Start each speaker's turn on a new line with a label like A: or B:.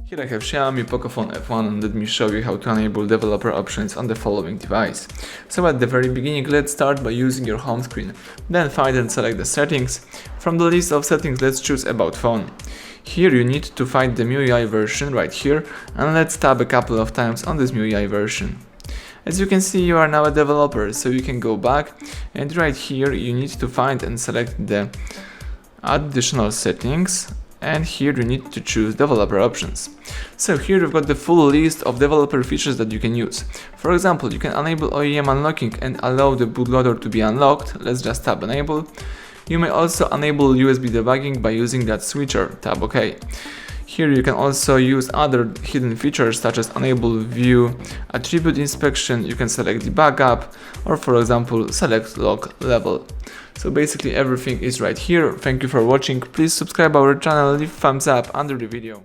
A: Here I have Xiaomi Pocophone F1 and let me show you how to enable developer options on the following device. So at the very beginning, let's start by using your home screen. Then find and select the settings. From the list of settings, let's choose About Phone. Here you need to find the MIUI version right here, and let's tab a couple of times on this MIUI version. As you can see, you are now a developer, so you can go back, and right here you need to find and select the additional settings, and here you need to choose developer options. So here you've got the full list of developer features that you can use. For example, you can enable OEM Unlocking and allow the bootloader to be unlocked. Let's just tab enable. You may also enable USB Debugging by using that switcher, tab OK. Here you can also use other hidden features such as enable view attribute inspection. You can select debug app, or for example select log level. So basically everything is right here. Thank you for watching. Please subscribe our channel, leave thumbs up under the video.